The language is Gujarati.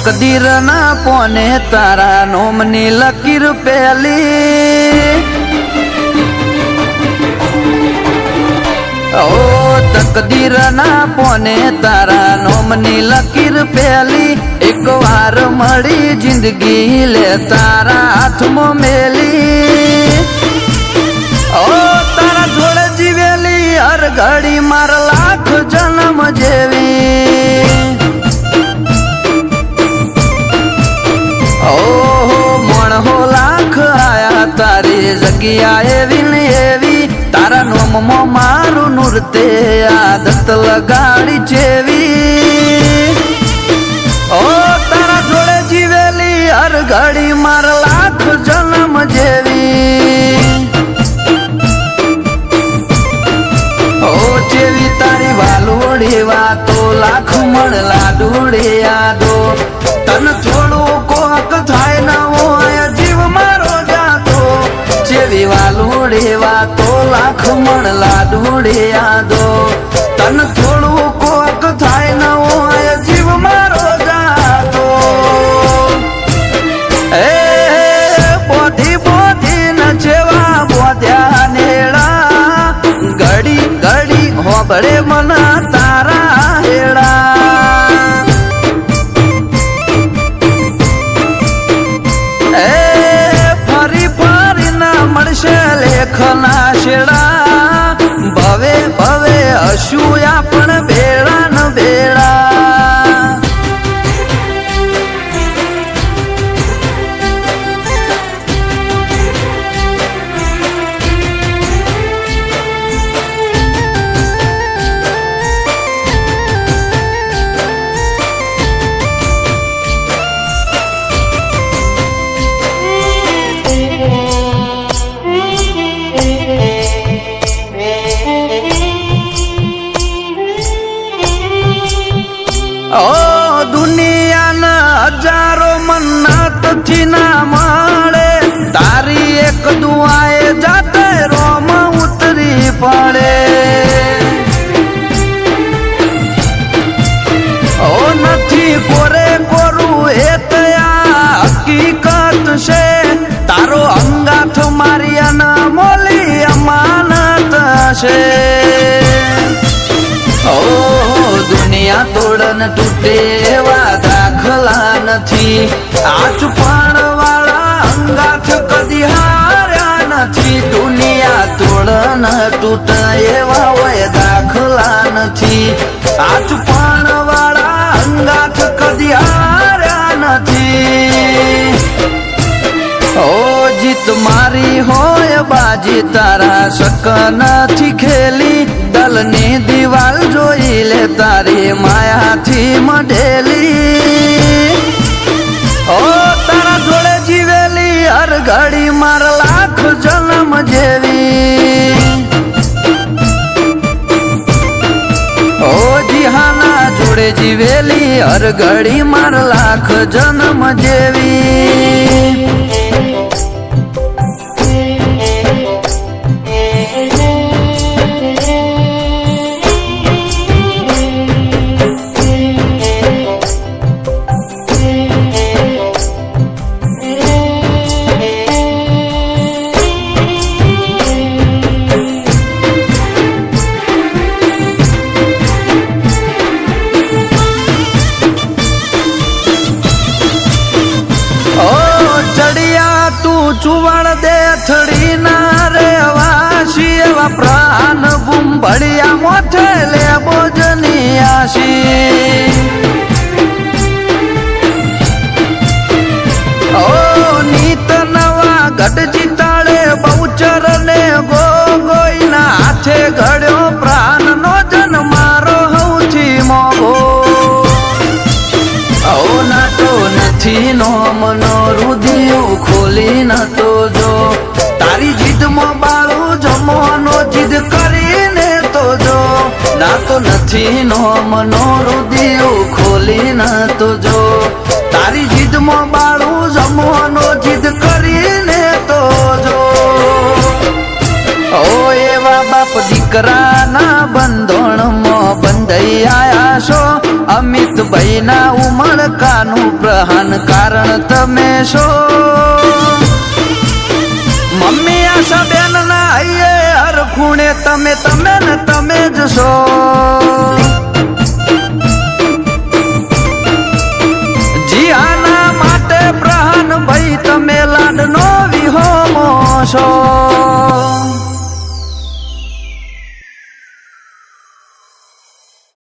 તકદીર ના પોને તારા નોમની લકીર પેલી ઓ તકદીર ના પોને તારા નોમની લકીર પેલી એક વાર મળી જિંદગી લે તારા હાથમાં મેલી ઓ તારા જોડે જીવેલી હર ઘડી માર લાખ જન્મ જેવી ઓહો મણહો લાખ આયા તારી જગ્યા એવી ને એવી તારા નોમમાં મારું નૃત્ય આદત લગાડી જેવી ઓ તારા જોડે જીવેલી હર ઘડી માર લાખ જન્મ જેવી ઓ જેવી તારી વાલોડી વાતો લાખ મણ લાડુડી યાદો તન થોડું કોક થાય ન હોય જીવ મારો જાતો જેવી વાલુડી વાતો લાખ મણ લાડુડી યાદો તન થોડું કોક થાય ન હોય જીવ મારો જાતો એ બોધી બોધી ન જેવા બોધ્યા નેડા ઘડી ઘડી હોબળે મન તારા હેડા લેખના શેડા ભવે ભવે હશું આપણ ભેળા ન ભેળા ઓ દુનિયાના હજારો મન્નતથી ના મળે તારી એક દુઆએ જાતે રોમ ઉતરી પડે ઓ નથી કોરે કોરું એ તયા હકીકત છે તારો અંગાથ મારી અનમોલી અમાનત છે ઓ દુનિયા તોડન તૂટે એવા દાખલા નથી આ ચુપાણ વાળા અંગાથ કદી હાર્યા નથી દુનિયા તોડન તૂટે એવા હોય દાખલા નથી આ ચુપાણ વાળા અંગાથ કદી હાર્યા નથી ઓ જીત મારી હોય બાજી તારા શક નથી ખેલી દલની દિવાલ જોઈ લે તારી માયાથી મઢેલી ઓ તારા જોડે જીવેલી હર ઘડી માર લાખ જન્મ જેવી ઓ જીહાના જોડે જીવેલી હર ઘડી માર લાખ જન્મ જેવી ચુવણ દે થડી ના રે વાસી એવા પ્રાણ બુંભળિયા મોથે લે બોજની આશી ઓ નીત નવા ગઢ જીતાડે બહુચર ને ગોગોઈના હાથે ઘડ્યો પ્રાણ નો જન મારો હૌથી મોગો ઓ નથી નો મનો રુધિયું ખોલી નતો જો તારી જીદમાં બાળું જમવાનો જીદ કરીને તો જો ના તો નથી નો મનો રુધિયું ખોલી નતો જો તારી જીદમાં બાળું જમવાનો જીદ કરીને તો જો ઓ એવા બાપ દીકરાના બંધોણમાં બંધાઈ આયા છો અમિતભાઈ ના ઉમળકાનું પ્રહાન કારણ તમે છો મમ્મી આશા બેન ના હૈયે હર ખૂણે તમે ને તમે જ છો